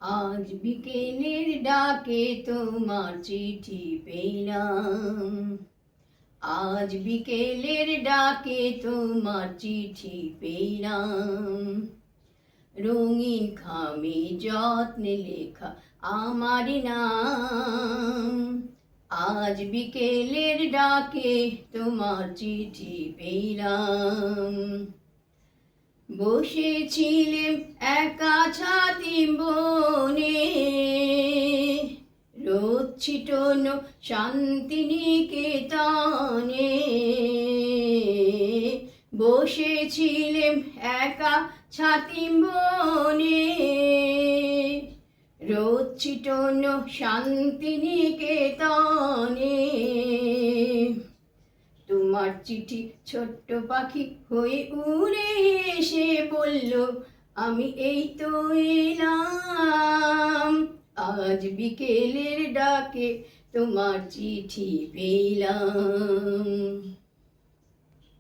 আজ বিকেলের ডাকে তোমার চিঠি পেলাম। আজ বিকেলের ডাকে তোমার চিঠি পেলাম। রঙিন খামে যত্নে লেখা আমার নাম। আজ বিকেলের ডাকে তোমার চিঠি পেলাম। বসেছিলেম একা ছাতি বনে, রোদ ছিটোনো শান্তিনিকেতনে। বসেছিলেম একা ছাতি বনে, রোদ ছিটোনো শান্তিনিকেতনে। তোমার চিঠি ছোট্ট পাখি হয়ে উড়ে এসে বলল, আমি এই তো এলাম। আজ বিকেলের ডাকে তোমার চিঠি পেলাম।